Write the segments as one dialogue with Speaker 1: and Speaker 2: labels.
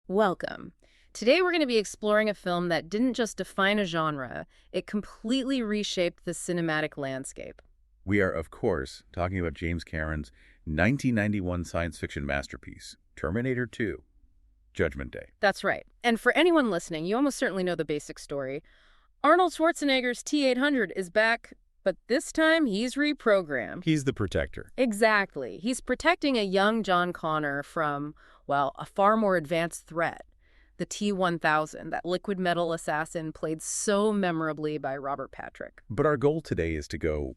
Speaker 1: Welcome. Today we're going to be exploring a film that didn't just define a genre, it completely reshaped the cinematic landscape.
Speaker 2: We are, of course, talking about James Cameron's 1991 science fiction masterpiece, Terminator 2, Judgment Day.
Speaker 1: That's right. And for anyone listening, you almost certainly know the basic story. Arnold Schwarzenegger's T-800 is back, but this time he's reprogrammed.
Speaker 2: He's the protector.
Speaker 1: Exactly. He's protecting a young John Connor from, well, a far more advanced threat. The T-1000, that liquid metal assassin played so memorably by Robert Patrick.
Speaker 2: But our goal today is to go,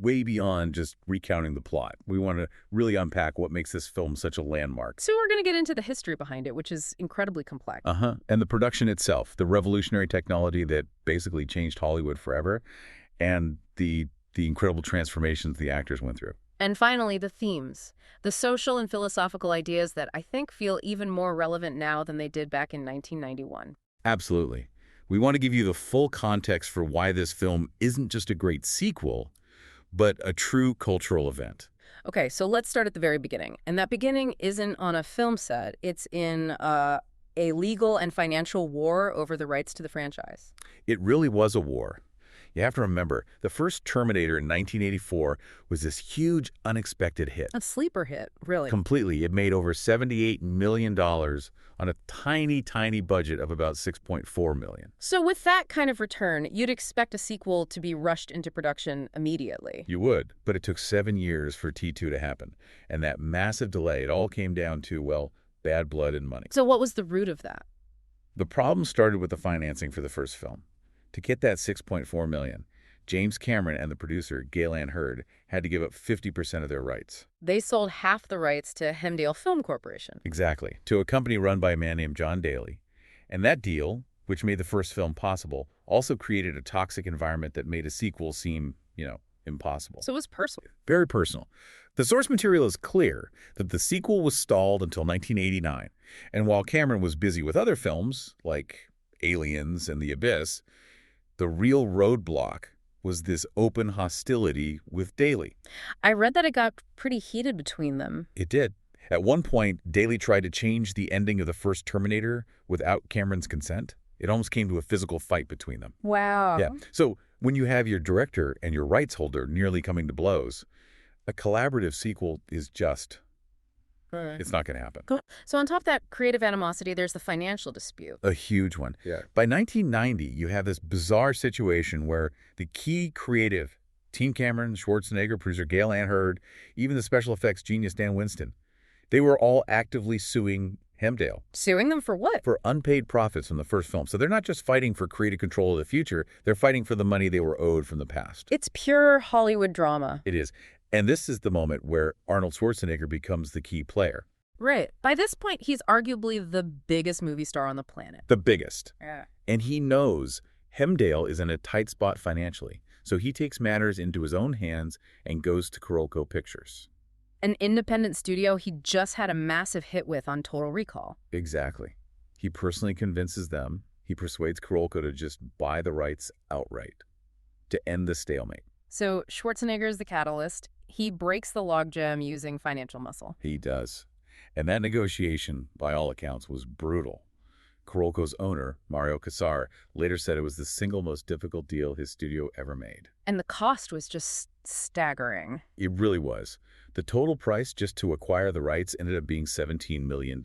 Speaker 2: way beyond just recounting the plot. We want to really unpack what makes this film such a landmark.
Speaker 1: So we're going to get into the history behind it, which is incredibly complex.
Speaker 2: And the production itself, the revolutionary technology that basically changed Hollywood forever, and the incredible transformations the actors went through.
Speaker 1: And finally, the themes. The social and philosophical ideas that I think feel even more relevant now than they did back in 1991.
Speaker 2: Absolutely. We want to give you the full context for why this film isn't just a great sequel, but a true cultural event.
Speaker 1: Okay, so let's start at the very beginning. And that beginning isn't on a film set. It's in a legal and financial war over the rights to the franchise.
Speaker 2: It really was a war. You have to remember, the first Terminator in 1984 was this huge, unexpected hit.
Speaker 1: A sleeper hit, really.
Speaker 2: Completely. It made over $78 million on a tiny, tiny budget of about $6.4 million.
Speaker 1: So with that kind of return, you'd expect a sequel to be rushed into production immediately.
Speaker 2: You would, but it took 7 years for T2 to happen. And that massive delay, it all came down to, well, bad blood and money.
Speaker 1: So what was the root of that?
Speaker 2: The problem started with the financing for the first film. To get that $6.4 million, James Cameron and the producer, Gale Ann Hurd, had to give up 50% of their rights.
Speaker 1: They sold half the rights to Hemdale Film Corporation.
Speaker 2: Exactly, to a company run by a man named John Daly. And that deal, which made the first film possible, also created a toxic environment that made a sequel seem, impossible.
Speaker 1: So it was personal.
Speaker 2: Very personal. The source material is clear that the sequel was stalled until 1989. And while Cameron was busy with other films, like Aliens and The Abyss, the real roadblock was this open hostility with Daly.
Speaker 1: I read that it got pretty heated between them.
Speaker 2: It did. At one point, Daly tried to change the ending of the first Terminator without Cameron's consent. It almost came to a physical fight between them.
Speaker 1: Wow.
Speaker 2: Yeah. So when you have your director and your rights holder nearly coming to blows, a collaborative sequel is just... It's not going to happen.
Speaker 1: Cool. So on top of that creative animosity, there's the financial dispute.
Speaker 2: A huge one. Yeah. By 1990, you have this bizarre situation where the key creative, Team Cameron, Schwarzenegger, producer Gale Ann Hurd, even the special effects genius Dan Winston, they were all actively suing Hemdale.
Speaker 1: Suing them for what?
Speaker 2: For unpaid profits from the first film. So they're not just fighting for creative control of the future, they're fighting for the money they were owed from the past.
Speaker 1: It's pure Hollywood drama.
Speaker 2: It is. And this is the moment where Arnold Schwarzenegger becomes the key player.
Speaker 1: Right. By this point, he's arguably the biggest movie star on the planet.
Speaker 2: The biggest.
Speaker 1: Yeah.
Speaker 2: And he knows Hemdale is in a tight spot financially. So he takes matters into his own hands and goes to Carolco Pictures.
Speaker 1: An independent studio he just had a massive hit with on Total Recall.
Speaker 2: Exactly. He personally convinces them. He persuades Carolco to just buy the rights outright to end the stalemate.
Speaker 1: So Schwarzenegger is the catalyst. He breaks the logjam using financial muscle.
Speaker 2: He does. And that negotiation, by all accounts, was brutal. Carolco's owner, Mario Kassar, later said it was the single most difficult deal his studio ever made.
Speaker 1: And the cost was just staggering.
Speaker 2: It really was. The total price just to acquire the rights ended up being $17 million.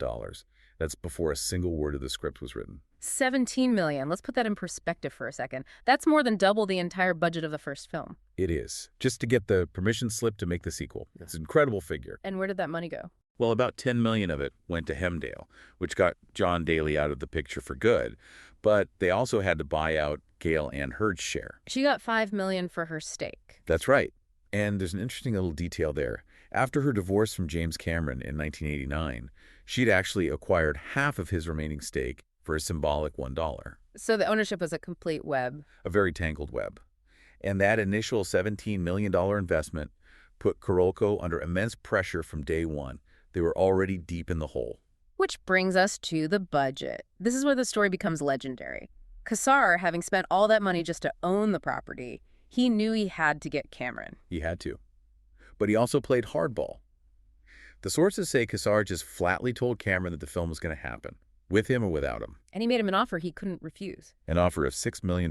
Speaker 2: That's before a single word of the script was written.
Speaker 1: $17 million. Let's put that in perspective for a second. That's more than double the entire budget of the first film.
Speaker 2: It is. Just to get the permission slip to make the sequel. It's an incredible figure.
Speaker 1: And where did that money go?
Speaker 2: Well, about $10 million of it went to Hemdale, which got John Daly out of the picture for good. But they also had to buy out Gale Ann Hurd's share.
Speaker 1: She got $5 million for her stake.
Speaker 2: That's right. And there's an interesting little detail there. After her divorce from James Cameron in 1989, she'd actually acquired half of his remaining stake for a symbolic $1.
Speaker 1: So the ownership was a complete web.
Speaker 2: A very tangled web. And that initial $17 million investment put Carolco under immense pressure from day one. They were already deep in the hole.
Speaker 1: Which brings us to the budget. This is where the story becomes legendary. Kassar, having spent all that money just to own the property, he knew he had to get Cameron.
Speaker 2: He had to. But he also played hardball. The sources say Kassar just flatly told Cameron that the film was going to happen, with him or without him.
Speaker 1: And he made him an offer he couldn't refuse.
Speaker 2: An offer of $6 million,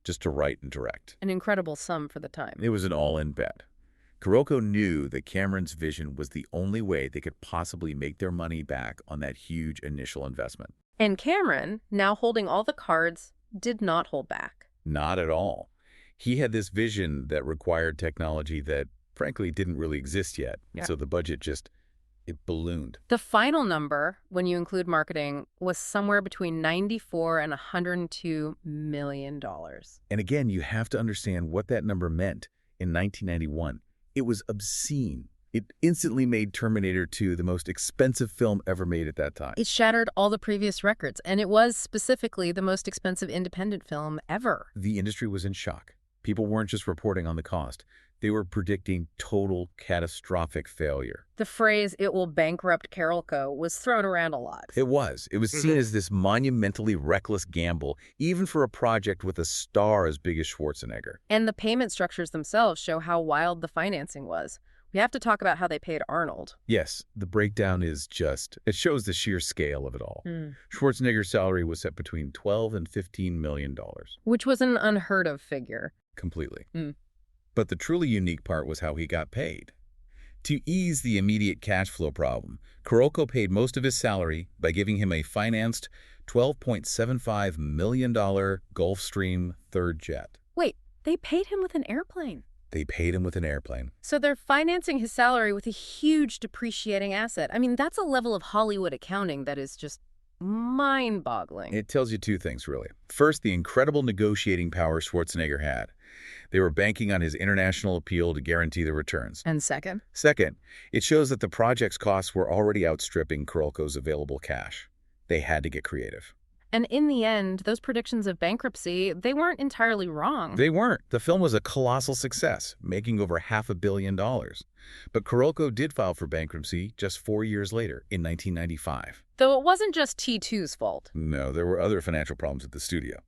Speaker 2: just to write and direct.
Speaker 1: An incredible sum for the time.
Speaker 2: It was an all-in bet. Kuroko knew that Cameron's vision was the only way they could possibly make their money back on that huge initial investment.
Speaker 1: And Cameron, now holding all the cards, did not hold back.
Speaker 2: Not at all. He had this vision that required technology that, frankly, didn't really exist yet.
Speaker 1: Yeah.
Speaker 2: So the budget it ballooned.
Speaker 1: The final number, when you include marketing, was somewhere between $94 and $102 million.
Speaker 2: And again, you have to understand what that number meant in 1991. It was obscene. It instantly made Terminator 2 the most expensive film ever made at that time.
Speaker 1: It shattered all the previous records, and it was specifically the most expensive independent film ever.
Speaker 2: The industry was in shock. People weren't just reporting on the cost. They were predicting total catastrophic failure.
Speaker 1: The phrase, "it will bankrupt Carolco," was thrown around a lot.
Speaker 2: It was. It was seen as this monumentally reckless gamble, even for a project with a star as big as Schwarzenegger.
Speaker 1: And the payment structures themselves show how wild the financing was. We have to talk about how they paid Arnold.
Speaker 2: Yes, the breakdown is it shows the sheer scale of it all. Schwarzenegger's salary was set between $12 and $15 million.
Speaker 1: Which was an unheard of figure.
Speaker 2: Completely. But the truly unique part was how he got paid. To ease the immediate cash flow problem, Kuroko paid most of his salary by giving him a financed $12.75 million Gulfstream third jet.
Speaker 1: Wait, they paid him with an airplane?
Speaker 2: They paid him with an airplane.
Speaker 1: So they're financing his salary with a huge depreciating asset. I mean, that's a level of Hollywood accounting that is just mind-boggling.
Speaker 2: It tells you two things, really. First, the incredible negotiating power Schwarzenegger had. They were banking on his international appeal to guarantee the returns.
Speaker 1: And second?
Speaker 2: Second, it shows that the project's costs were already outstripping Kuroko available cash. They had to get creative.
Speaker 1: And in the end, those predictions of bankruptcy, they weren't entirely wrong.
Speaker 2: They weren't. The film was a colossal success, making over $500 million. But Kuroko did file for bankruptcy just 4 years later, in 1995.
Speaker 1: Though it wasn't just T2's fault.
Speaker 2: No, there were other financial problems at the studio.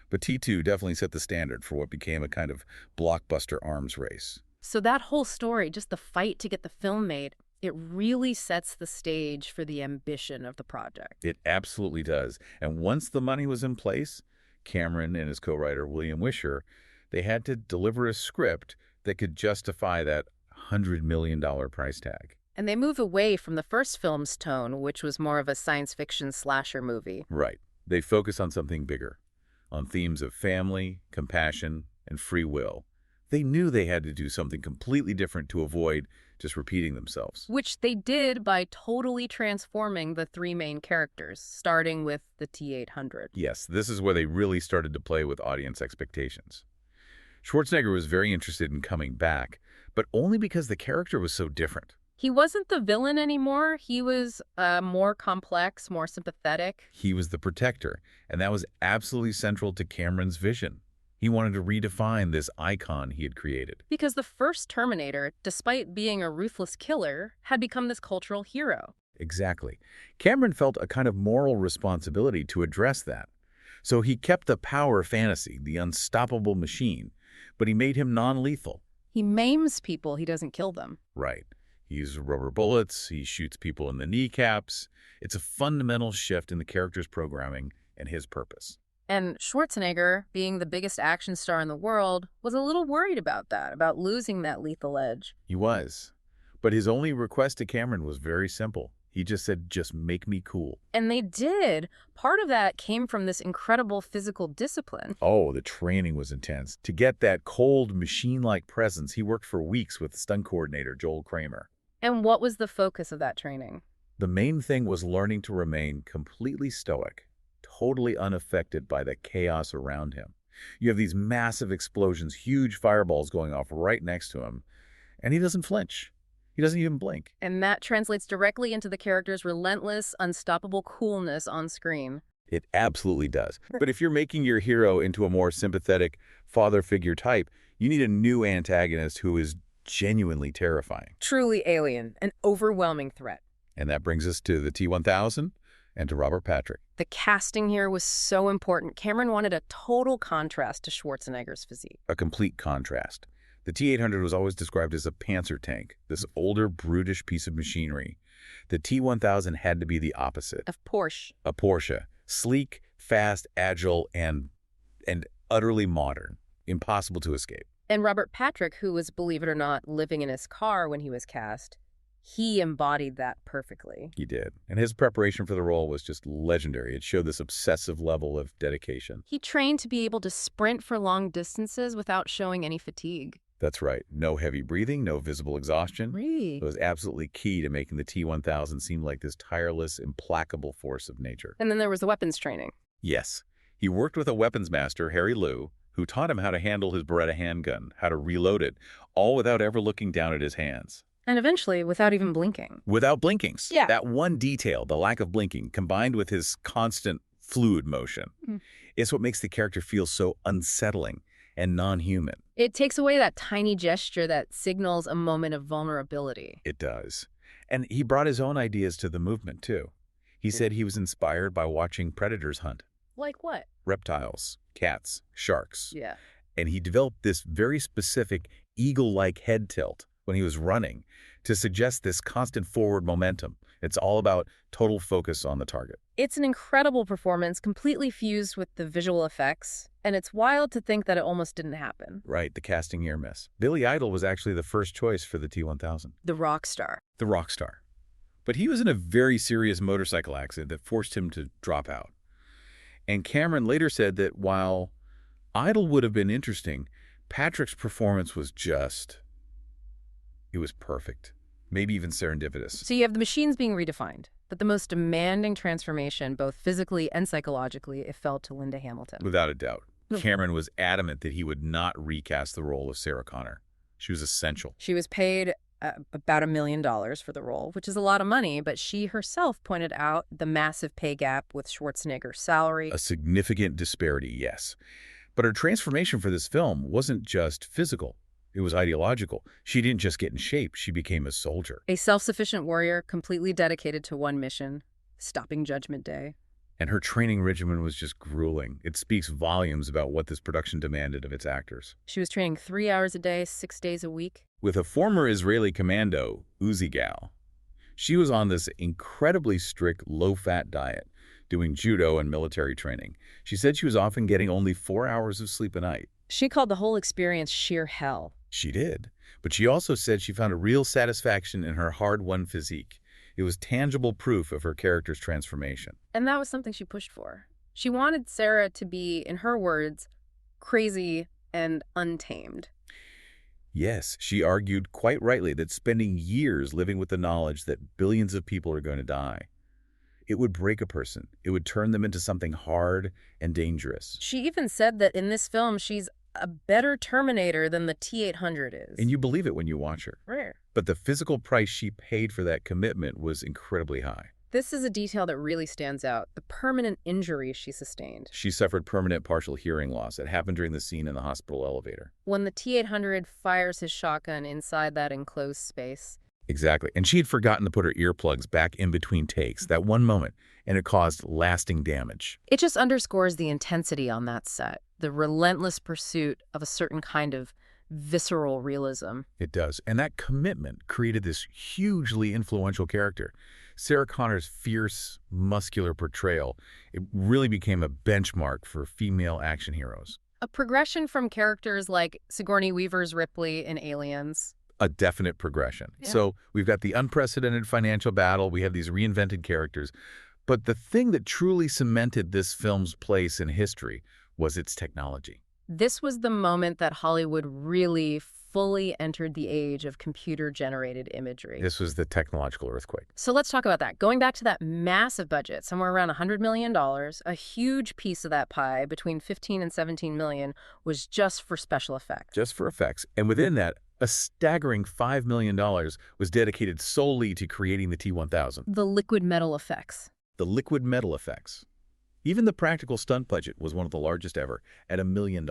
Speaker 2: But T2 definitely set the standard for what became a kind of blockbuster arms race.
Speaker 1: So that whole story, just the fight to get the film made, it really sets the stage for the ambition of the project.
Speaker 2: It absolutely does. And once the money was in place, Cameron and his co-writer William Wisher, they had to deliver a script that could justify that $100 million price tag.
Speaker 1: And they move away from the first film's tone, which was more of a science fiction slasher movie.
Speaker 2: Right. They focus on something bigger, on themes of family, compassion, and free will. They knew they had to do something completely different to avoid just repeating themselves.
Speaker 1: Which they did by totally transforming the three main characters, starting with the T-800.
Speaker 2: Yes, this is where they really started to play with audience expectations. Schwarzenegger was very interested in coming back, but only because the character was so different.
Speaker 1: He wasn't the villain anymore. He was more complex, more sympathetic.
Speaker 2: He was the protector, and that was absolutely central to Cameron's vision. He wanted to redefine this icon he had created.
Speaker 1: Because the first Terminator, despite being a ruthless killer, had become this cultural hero.
Speaker 2: Exactly. Cameron felt a kind of moral responsibility to address that. So he kept the power fantasy, the unstoppable machine, but he made him non-lethal.
Speaker 1: He maims people, he doesn't kill them.
Speaker 2: Right. He uses rubber bullets, he shoots people in the kneecaps. It's a fundamental shift in the character's programming and his purpose.
Speaker 1: And Schwarzenegger, being the biggest action star in the world, was a little worried about that, about losing that lethal edge.
Speaker 2: He was. But his only request to Cameron was very simple. He just said, just make me cool.
Speaker 1: And they did. Part of that came from this incredible physical discipline.
Speaker 2: Oh, the training was intense. To get that cold, machine-like presence, he worked for weeks with stunt coordinator Joel Kramer.
Speaker 1: And what was the focus of that training?
Speaker 2: The main thing was learning to remain completely stoic, totally unaffected by the chaos around him. You have these massive explosions, huge fireballs going off right next to him, and he doesn't flinch. He doesn't even blink.
Speaker 1: And that translates directly into the character's relentless, unstoppable coolness on screen.
Speaker 2: It absolutely does. But if you're making your hero into a more sympathetic father figure type, you need a new antagonist who is genuinely terrifying.
Speaker 1: Truly alien, an overwhelming threat.
Speaker 2: And that brings us to the T-1000 and to Robert Patrick.
Speaker 1: The casting here was so important. Cameron wanted a total contrast to Schwarzenegger's physique.
Speaker 2: A complete contrast. The T-800 was always described as a panzer tank, this older, brutish piece of machinery. The T-1000 had to be the opposite.
Speaker 1: Of Porsche.
Speaker 2: A Porsche. Sleek, fast, agile, and utterly modern. Impossible to escape.
Speaker 1: And Robert Patrick, who was, believe it or not, living in his car when he was cast, he embodied that perfectly.
Speaker 2: He did. And his preparation for the role was just legendary. It showed this obsessive level of dedication.
Speaker 1: He trained to be able to sprint for long distances without showing any fatigue.
Speaker 2: That's right. No heavy breathing, no visible exhaustion.
Speaker 1: Really?
Speaker 2: It was absolutely key to making the T-1000 seem like this tireless, implacable force of nature.
Speaker 1: And then there was the weapons training.
Speaker 2: Yes. He worked with a weapons master, Harry Liu, who taught him how to handle his Beretta handgun, how to reload it, all without ever looking down at his hands.
Speaker 1: And eventually, without even blinking.
Speaker 2: Without blinkings.
Speaker 1: Yeah.
Speaker 2: That one detail, the lack of blinking, combined with his constant fluid motion, is what makes the character feel so unsettling and non-human.
Speaker 1: It takes away that tiny gesture that signals a moment of vulnerability.
Speaker 2: It does. And he brought his own ideas to the movement, too. He said he was inspired by watching predators hunt.
Speaker 1: Like what?
Speaker 2: Reptiles, cats, sharks.
Speaker 1: Yeah.
Speaker 2: And he developed this very specific eagle-like head tilt when he was running to suggest this constant forward momentum. It's all about total focus on the target.
Speaker 1: It's an incredible performance, completely fused with the visual effects, and it's wild to think that it almost didn't happen.
Speaker 2: Right, the casting near miss. Billy Idol was actually the first choice for the T-1000.
Speaker 1: The rock star.
Speaker 2: The rock star. But he was in a very serious motorcycle accident that forced him to drop out. And Cameron later said that while Idol would have been interesting, Patrick's performance was it was perfect. Maybe even serendipitous.
Speaker 1: So you have the machines being redefined, but the most demanding transformation, both physically and psychologically, it fell to Linda Hamilton.
Speaker 2: Without a doubt. Cameron was adamant that he would not recast the role of Sarah Connor. She was essential.
Speaker 1: She was paid about $1 million for the role, which is a lot of money, but she herself pointed out the massive pay gap with Schwarzenegger's salary.
Speaker 2: A significant disparity, yes. But her transformation for this film wasn't just physical. It was ideological. She didn't just get in shape. She became a soldier.
Speaker 1: A self-sufficient warrior completely dedicated to one mission, stopping Judgment Day.
Speaker 2: And her training regimen was just grueling. It speaks volumes about what this production demanded of its actors.
Speaker 1: She was training 3 hours a day, 6 days a week.
Speaker 2: With a former Israeli commando, Uzi Gal, she was on this incredibly strict, low-fat diet, doing judo and military training. She said she was often getting only 4 hours of sleep a night.
Speaker 1: She called the whole experience sheer hell.
Speaker 2: She did. But she also said she found a real satisfaction in her hard-won physique. It was tangible proof of her character's transformation.
Speaker 1: And that was something she pushed for. She wanted Sarah to be, in her words, crazy and untamed.
Speaker 2: Yes, she argued quite rightly that spending years living with the knowledge that billions of people are going to die, it would break a person. It would turn them into something hard and dangerous.
Speaker 1: She even said that in this film, she's a better Terminator than the T-800 is.
Speaker 2: And you believe it when you watch her.
Speaker 1: Rare.
Speaker 2: But the physical price she paid for that commitment was incredibly high.
Speaker 1: This is a detail that really stands out, the permanent injury she sustained.
Speaker 2: She suffered permanent partial hearing loss. It happened during the scene in the hospital elevator.
Speaker 1: When the T-800 fires his shotgun inside that enclosed space.
Speaker 2: Exactly. And she had forgotten to put her earplugs back in between takes, that one moment, and it caused lasting damage.
Speaker 1: It just underscores the intensity on that set, the relentless pursuit of a certain kind of visceral realism.
Speaker 2: It does. And that commitment created this hugely influential character. Sarah Connor's fierce, muscular portrayal, it really became a benchmark for female action heroes.
Speaker 1: A progression from characters like Sigourney Weaver's Ripley in Aliens.
Speaker 2: A definite progression.
Speaker 1: Yeah.
Speaker 2: So we've got the unprecedented financial battle. We have these reinvented characters. But the thing that truly cemented this film's place in history was its technology.
Speaker 1: This was the moment that Hollywood really fully entered the age of computer-generated imagery.
Speaker 2: This was the technological earthquake.
Speaker 1: So let's talk about that. Going back to that massive budget, somewhere around $100 million, a huge piece of that pie, between 15 and 17 million, was just for special effects.
Speaker 2: Just for effects. And within that, a staggering $5 million was dedicated solely to creating the T-1000.
Speaker 1: The liquid metal effects.
Speaker 2: The liquid metal effects. Even the practical stunt budget was one of the largest ever, at $1 million.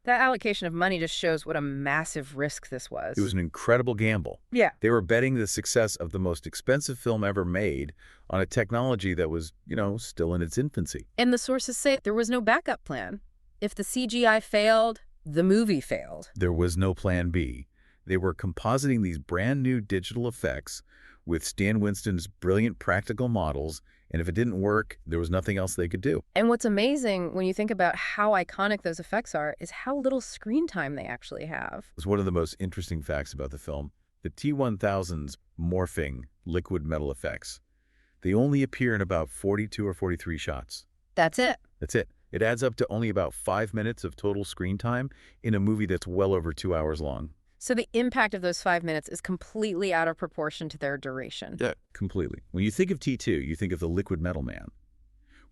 Speaker 1: That allocation of money just shows what a massive risk this was.
Speaker 2: It was an incredible gamble.
Speaker 1: Yeah.
Speaker 2: They were betting the success of the most expensive film ever made on a technology that was, still in its infancy.
Speaker 1: And the sources say there was no backup plan. If the CGI failed, The movie failed.
Speaker 2: There was no plan B. They were compositing these brand new digital effects with Stan Winston's brilliant practical models, and if it didn't work, there was nothing else they could do.
Speaker 1: And what's amazing when you think about how iconic those effects are is how little screen time they actually have.
Speaker 2: It's one of the most interesting facts about the film. The T-1000's morphing liquid metal effects. They only appear in about 42 or 43 shots.
Speaker 1: That's it.
Speaker 2: That's it. It adds up to only about 5 minutes of total screen time in a movie that's well over 2 hours long.
Speaker 1: So the impact of those 5 minutes is completely out of proportion to their duration.
Speaker 2: Yeah, completely. When you think of T2, you think of the liquid metal man,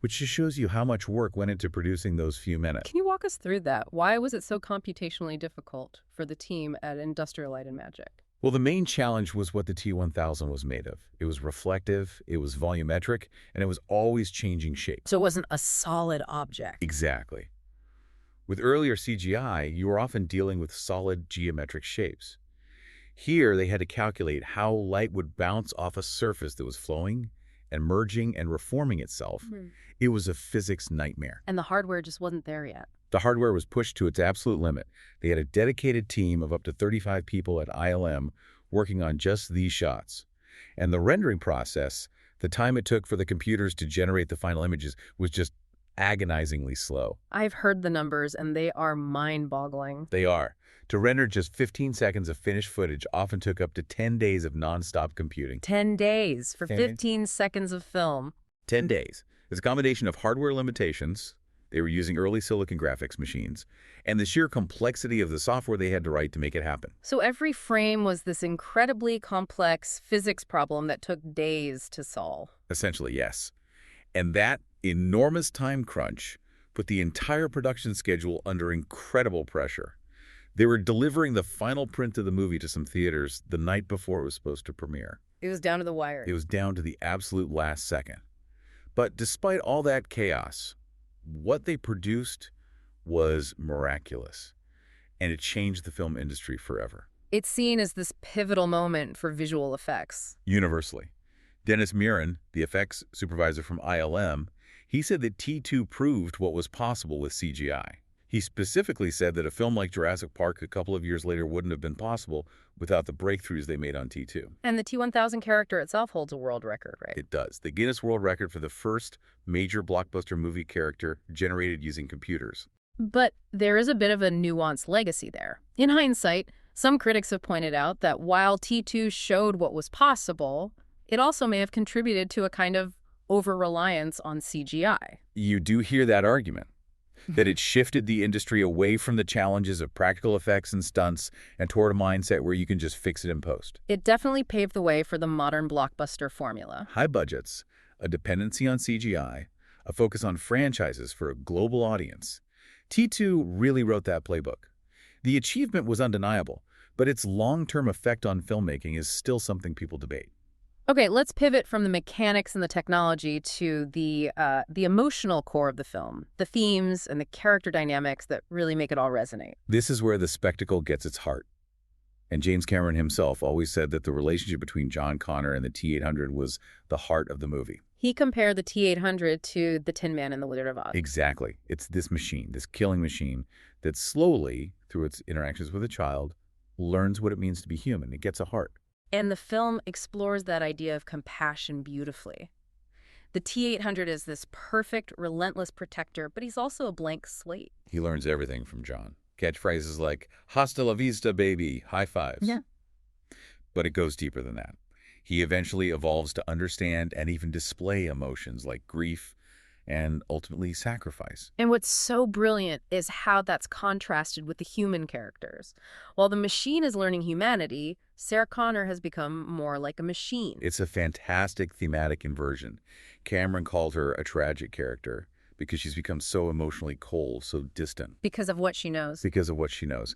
Speaker 2: which just shows you how much work went into producing those few minutes.
Speaker 1: Can you walk us through that? Why was it so computationally difficult for the team at Industrial Light and Magic?
Speaker 2: Well, the main challenge was what the T-1000 was made of. It was reflective, it was volumetric, and it was always changing shape.
Speaker 1: So it wasn't a solid object.
Speaker 2: Exactly. With earlier CGI, you were often dealing with solid geometric shapes. Here, they had to calculate how light would bounce off a surface that was flowing and merging and reforming itself. It was a physics nightmare.
Speaker 1: And the hardware just wasn't there yet.
Speaker 2: The hardware was pushed to its absolute limit. They had a dedicated team of up to 35 people at ILM working on just these shots. And the rendering process, the time it took for the computers to generate the final images, was just agonizingly slow.
Speaker 1: I've heard the numbers, and they are mind-boggling.
Speaker 2: They are. To render just 15 seconds of finished footage often took up to 10 days of nonstop computing.
Speaker 1: 10 days for
Speaker 2: 10 days.
Speaker 1: 15 seconds of film.
Speaker 2: 10 days. It's a combination of hardware limitations. They were using early silicon graphics machines, and the sheer complexity of the software they had to write to make it happen.
Speaker 1: So every frame was this incredibly complex physics problem that took days to solve.
Speaker 2: Essentially, yes. And that enormous time crunch put the entire production schedule under incredible pressure. They were delivering the final print of the movie to some theaters the night before it was supposed to premiere.
Speaker 1: It was down to the wire.
Speaker 2: It was down to the absolute last second. But despite all that chaos, what they produced was miraculous, and it changed the film industry forever.
Speaker 1: It's seen as this pivotal moment for visual effects.
Speaker 2: Universally. Dennis Muren, the effects supervisor from ILM, he said that T2 proved what was possible with CGI. He specifically said that a film like Jurassic Park a couple of years later wouldn't have been possible without the breakthroughs they made on T2.
Speaker 1: And the T-1000 character itself holds a world record, right?
Speaker 2: It does. The Guinness World Record for the first major blockbuster movie character generated using computers.
Speaker 1: But there is a bit of a nuanced legacy there. In hindsight, some critics have pointed out that while T2 showed what was possible, it also may have contributed to a kind of over-reliance on CGI.
Speaker 2: You do hear that argument, that it shifted the industry away from the challenges of practical effects and stunts and toward a mindset where you can just fix it in post.
Speaker 1: It definitely paved the way for the modern blockbuster formula.
Speaker 2: High budgets, a dependency on CGI, a focus on franchises for a global audience. T2 really wrote that playbook. The achievement was undeniable, but its long-term effect on filmmaking is still something people debate.
Speaker 1: Okay, let's pivot from the mechanics and the technology to the emotional core of the film, the themes and the character dynamics that really make it all resonate.
Speaker 2: This is where the spectacle gets its heart. And James Cameron himself always said that the relationship between John Connor and the T-800 was the heart of the movie.
Speaker 1: He compared the T-800 to the Tin Man in The Wizard of Oz.
Speaker 2: Exactly. It's this machine, this killing machine, that slowly, through its interactions with a child, learns what it means to be human. It gets a heart.
Speaker 1: And the film explores that idea of compassion beautifully. The T-800 is this perfect, relentless protector, but he's also a blank slate.
Speaker 2: He learns everything from John. Catchphrases like, "Hasta la vista, baby," high fives.
Speaker 1: Yeah.
Speaker 2: But it goes deeper than that. He eventually evolves to understand and even display emotions like grief and ultimately sacrifice.
Speaker 1: And what's so brilliant is how that's contrasted with the human characters. While the machine is learning humanity, Sarah Connor has become more like a machine.
Speaker 2: It's a fantastic thematic inversion. Cameron called her a tragic character because she's become so emotionally cold, so distant.
Speaker 1: Because of what she knows.
Speaker 2: Because of what she knows.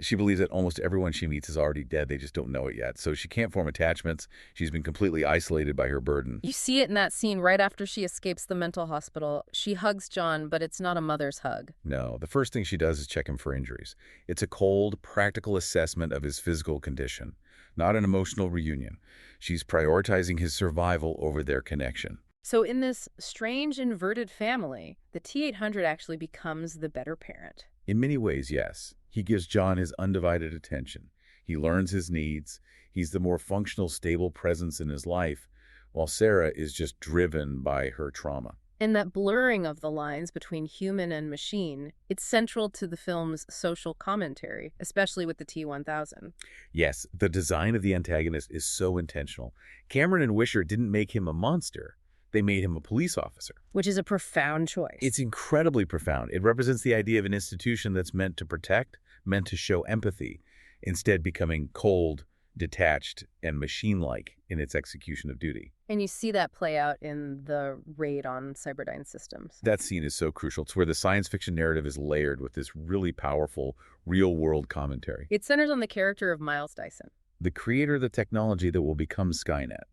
Speaker 2: She believes that almost everyone she meets is already dead. They just don't know it yet. So she can't form attachments. She's been completely isolated by her burden.
Speaker 1: You see it in that scene right after she escapes the mental hospital. She hugs John, but it's not a mother's hug.
Speaker 2: No, the first thing she does is check him for injuries. It's a cold, practical assessment of his physical condition, not an emotional reunion. She's prioritizing his survival over their connection.
Speaker 1: So in this strange inverted family, the T-800 actually becomes the better parent.
Speaker 2: In many ways, yes. He gives John his undivided attention. He learns his needs. He's the more functional, stable presence in his life, while Sarah is just driven by her trauma.
Speaker 1: And that blurring of the lines between human and machine, it's central to the film's social commentary, especially with the T-1000.
Speaker 2: Yes, the design of the antagonist is so intentional. Cameron and Wisher didn't make him a monster. They made him a police officer.
Speaker 1: Which is a profound choice.
Speaker 2: It's incredibly profound. It represents the idea of an institution that's meant to protect, meant to show empathy, instead becoming cold, detached, and machine-like in its execution of duty.
Speaker 1: And you see that play out in the raid on Cyberdyne Systems.
Speaker 2: That scene is so crucial. It's where the science fiction narrative is layered with this really powerful, real-world commentary.
Speaker 1: It centers on the character of Miles Dyson,
Speaker 2: The creator of the technology that will become Skynet.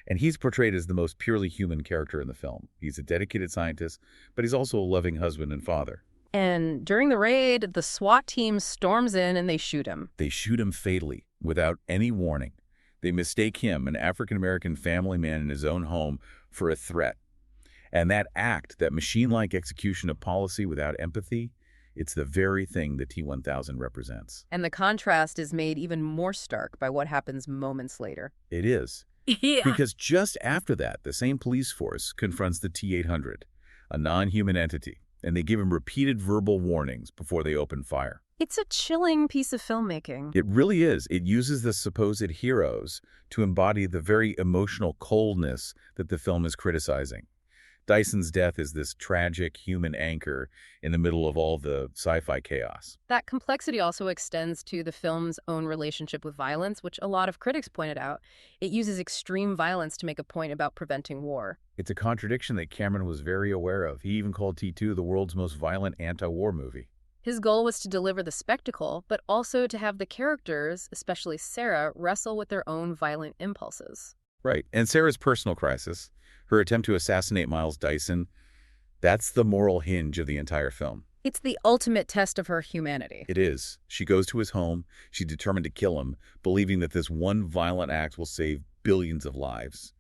Speaker 2: And he's portrayed as the most purely human character in the film. He's a dedicated scientist, but he's also a loving husband and father.
Speaker 1: And during the raid, the SWAT team storms in and they shoot him.
Speaker 2: They shoot him fatally, without any warning. They mistake him, an African-American family man in his own home, for a threat. And that act, that machine-like execution of policy without empathy, it's the very thing the T-1000 represents.
Speaker 1: And the contrast is made even more stark by what happens moments later.
Speaker 2: It is.
Speaker 1: Yeah.
Speaker 2: Because just after that, the same police force confronts the T-800, a non-human entity, and they give him repeated verbal warnings before they open fire.
Speaker 1: It's a chilling piece of filmmaking.
Speaker 2: It really is. It uses the supposed heroes to embody the very emotional coldness that the film is criticizing. Dyson's death is this tragic human anchor in the middle of all the sci-fi chaos.
Speaker 1: That complexity also extends to the film's own relationship with violence, which a lot of critics pointed out. It uses extreme violence to make a point about preventing war.
Speaker 2: It's a contradiction that Cameron was very aware of. He even called T2 the world's most violent anti-war movie.
Speaker 1: His goal was to deliver the spectacle, but also to have the characters, especially Sarah, wrestle with their own violent impulses.
Speaker 2: Right. And Sarah's personal crisis, her attempt to assassinate Miles Dyson, that's the moral hinge of the entire film.
Speaker 1: It's the ultimate test of her humanity.
Speaker 2: It is. She goes to his home. She's determined to kill him, believing that this one violent act will save billions of lives.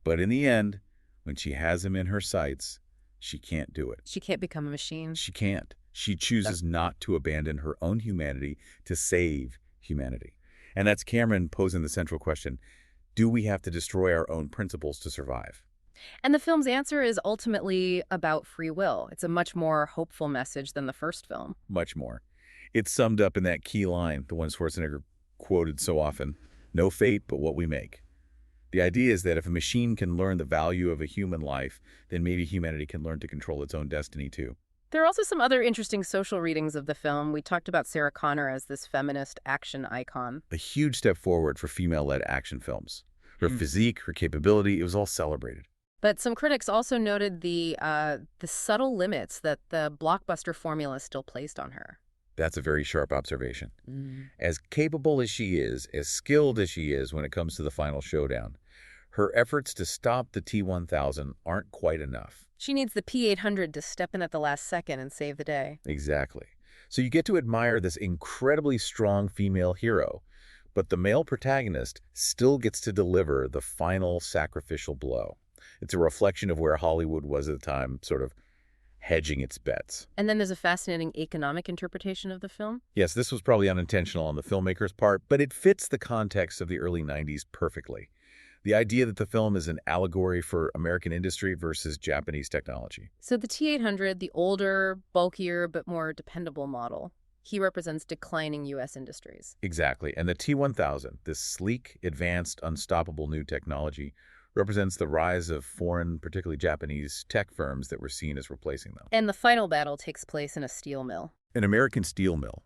Speaker 2: But in the end, when she has him in her sights, she can't do it.
Speaker 1: She can't become a machine.
Speaker 2: She can't. She chooses not to abandon her own humanity to save humanity. And that's Cameron posing the central question: do we have to destroy our own principles to survive?
Speaker 1: And the film's answer is ultimately about free will. It's a much more hopeful message than the first film.
Speaker 2: Much more. It's summed up in that key line, the one Schwarzenegger quoted so often: no fate but what we make. The idea is that if a machine can learn the value of a human life, then maybe humanity can learn to control its own destiny too.
Speaker 1: There are also some other interesting social readings of the film. We talked about Sarah Connor as this feminist action icon.
Speaker 2: A huge step forward for female-led action films. Her physique, her capability, it was all celebrated.
Speaker 1: But some critics also noted the subtle limits that the blockbuster formula still placed on her.
Speaker 2: That's a very sharp observation. As capable as she is, as skilled as she is when it comes to the final showdown, her efforts to stop the T-1000 aren't quite enough.
Speaker 1: She needs the P-800 to step in at the last second and save the day.
Speaker 2: Exactly. So you get to admire this incredibly strong female hero, but the male protagonist still gets to deliver the final sacrificial blow. It's a reflection of where Hollywood was at the time, sort of hedging its bets.
Speaker 1: And then there's a fascinating economic interpretation of the film.
Speaker 2: Yes, this was probably unintentional on the filmmaker's part, but it fits the context of the early 90s perfectly. The idea that the film is an allegory for American industry versus Japanese technology.
Speaker 1: So the T-800, the older, bulkier, but more dependable model, he represents declining U.S. industries.
Speaker 2: Exactly. And the T-1000, this sleek, advanced, unstoppable new technology, represents the rise of foreign, particularly Japanese, tech firms that were seen as replacing them.
Speaker 1: And the final battle takes place in a steel mill.
Speaker 2: An American steel mill,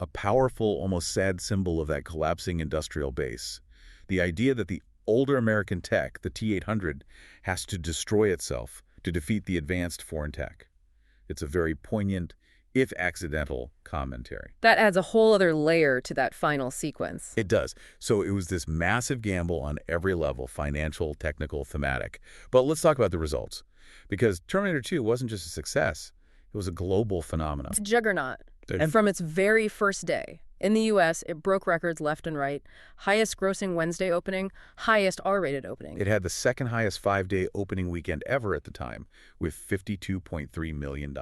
Speaker 2: a powerful, almost sad symbol of that collapsing industrial base. The idea that the older American tech, the T-800, has to destroy itself to defeat the advanced foreign tech. It's a very poignant, if accidental, commentary.
Speaker 1: That adds a whole other layer to that final sequence.
Speaker 2: It does. So it was this massive gamble on every level, financial, technical, thematic. But let's talk about the results. Because Terminator 2 wasn't just a success. It was a global phenomenon.
Speaker 1: It's a juggernaut. And from its very first day, in the U.S., it broke records left and right. Highest grossing Wednesday opening, highest R-rated opening.
Speaker 2: It had the second highest 5-day opening weekend ever at the time, with $52.3 million.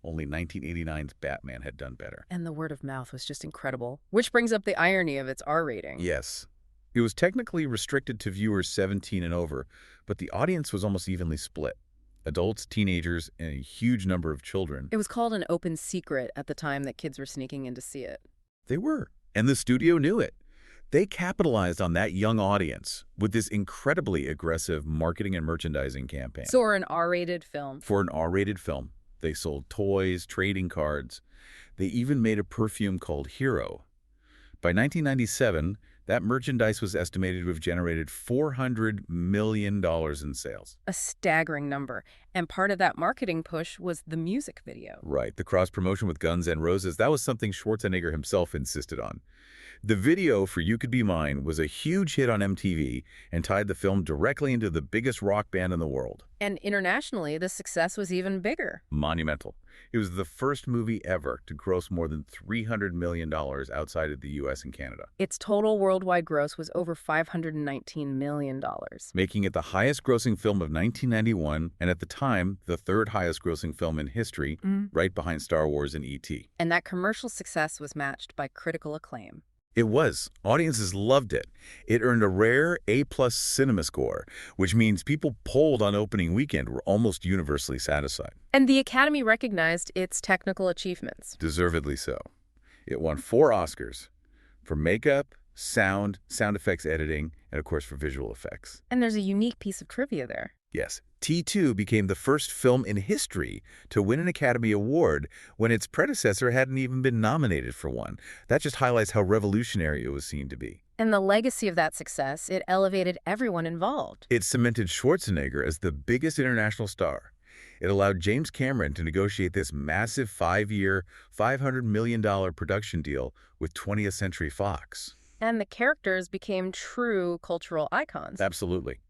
Speaker 2: Only 1989's Batman had done better.
Speaker 1: And the word of mouth was just incredible, which brings up the irony of its R rating.
Speaker 2: Yes. It was technically restricted to viewers 17 and over, but the audience was almost evenly split. Adults, teenagers, and a huge number of children.
Speaker 1: It was called an open secret at the time that kids were sneaking in to see it.
Speaker 2: They were. And the studio knew it. They capitalized on that young audience with this incredibly aggressive marketing and merchandising campaign.
Speaker 1: So for an R-rated film.
Speaker 2: For an R-rated film, they sold toys, trading cards. They even made a perfume called Hero. By 1997, that merchandise was estimated to have generated $400 million in sales.
Speaker 1: A staggering number. And part of that marketing push was the music video.
Speaker 2: Right, the cross-promotion with Guns N' Roses, that was something Schwarzenegger himself insisted on. The video for You Could Be Mine was a huge hit on MTV and tied the film directly into the biggest rock band in the world.
Speaker 1: And internationally, the success was even bigger.
Speaker 2: Monumental. It was the first movie ever to gross more than $300 million outside of the U.S. and Canada.
Speaker 1: Its total worldwide gross was over $519 million.
Speaker 2: Making it the highest-grossing film of 1991, and at the time, the third highest-grossing film in history, right behind Star Wars and E.T.
Speaker 1: And that commercial success was matched by critical acclaim.
Speaker 2: It was. Audiences loved it. It earned a rare A+ cinema score, which means people polled on opening weekend were almost universally satisfied.
Speaker 1: And the Academy recognized its technical achievements.
Speaker 2: Deservedly so. It won 4 Oscars for makeup, sound effects editing, and of course for visual effects.
Speaker 1: And there's a unique piece of trivia there.
Speaker 2: Yes, T2 became the first film in history to win an Academy Award when its predecessor hadn't even been nominated for one. That just highlights how revolutionary it was seen to be.
Speaker 1: And the legacy of that success, it elevated everyone involved.
Speaker 2: It cemented Schwarzenegger as the biggest international star. It allowed James Cameron to negotiate this massive 5-year, $500 million production deal with 20th Century Fox.
Speaker 1: And the characters became true cultural icons.
Speaker 2: Absolutely.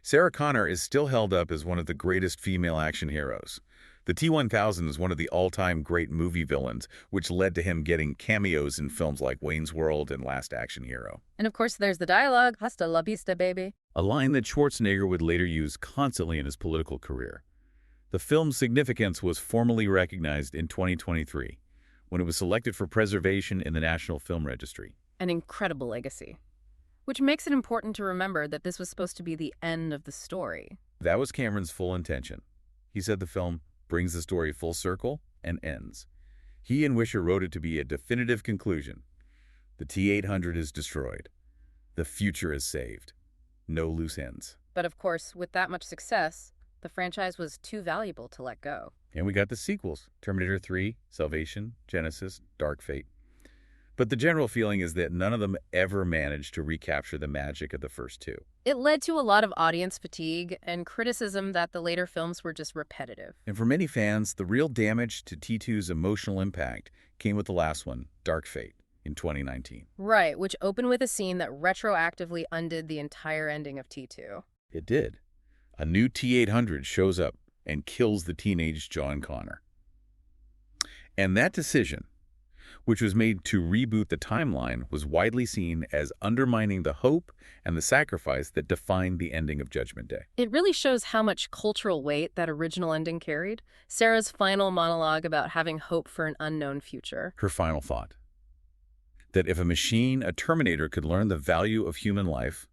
Speaker 2: Sarah Connor is still held up as one of the greatest female action heroes. The T-1000 is one of the all-time great movie villains, which led to him getting cameos in films like Wayne's World and Last Action Hero.
Speaker 1: And of course, there's the dialogue, "Hasta la vista, baby."
Speaker 2: A line that Schwarzenegger would later use constantly in his political career. The film's significance was formally recognized in 2023, when it was selected for preservation in the National Film Registry.
Speaker 1: An incredible legacy. Which makes it important to remember that this was supposed to be the end of the story.
Speaker 2: That was Cameron's full intention. He said the film brings the story full circle and ends. He and Wisher wrote it to be a definitive conclusion. The T-800 is destroyed. The future is saved. No loose ends.
Speaker 1: But of course, with that much success, the franchise was too valuable to let go.
Speaker 2: And we got the sequels, Terminator 3, Salvation, Genesis, Dark Fate. But the general feeling is that none of them ever managed to recapture the magic of the first 2.
Speaker 1: It led to a lot of audience fatigue and criticism that the later films were just repetitive.
Speaker 2: And for many fans, the real damage to T2's emotional impact came with the last one, Dark Fate, in 2019.
Speaker 1: Right, which opened with a scene that retroactively undid the entire ending of T2.
Speaker 2: It did. A new T-800 shows up and kills the teenage John Connor. And that decision, which was made to reboot the timeline, was widely seen as undermining the hope and the sacrifice that defined the ending of Judgment Day.
Speaker 1: It really shows how much cultural weight that original ending carried. Sarah's final monologue about having hope for an unknown future.
Speaker 2: Her final thought, that if a machine, a Terminator, could learn the value of human life,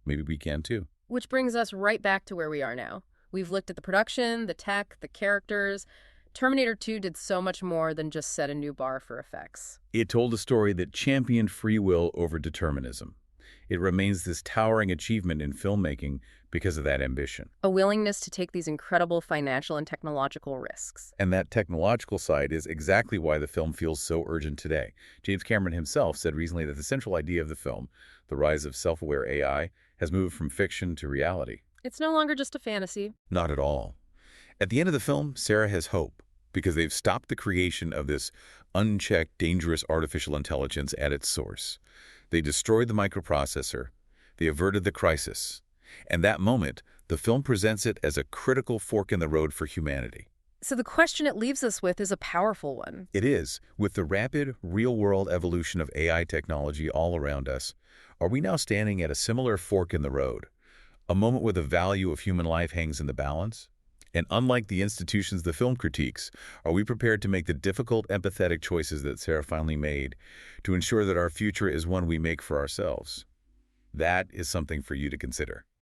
Speaker 2: maybe we can too.
Speaker 1: Which brings us right back to where we are now. We've looked at the production, the tech, the characters. Terminator 2 did so much more than just set a new bar for effects.
Speaker 2: It told a story that championed free will over determinism. It remains this towering achievement in filmmaking because of that ambition.
Speaker 1: A willingness to take these incredible financial and technological risks.
Speaker 2: And that technological side is exactly why the film feels so urgent today. James Cameron himself said recently that the central idea of the film, the rise of self-aware AI, has moved from fiction to reality.
Speaker 1: It's no longer just a fantasy.
Speaker 2: Not at all. At the end of the film, Sarah has hope, because they've stopped the creation of this unchecked, dangerous artificial intelligence at its source. They destroyed the microprocessor. They averted the crisis. And that moment, the film presents it as a critical fork in the road for humanity.
Speaker 1: So the question it leaves us with is a powerful one.
Speaker 2: It is. With the rapid, real-world evolution of AI technology all around us, are we now standing at a similar fork in the road? A moment where the value of human life hangs in the balance? And unlike the institutions the film critiques, are we prepared to make the difficult, empathetic choices that Sarah finally made to ensure that our future is one we make for ourselves? That is something for you to consider.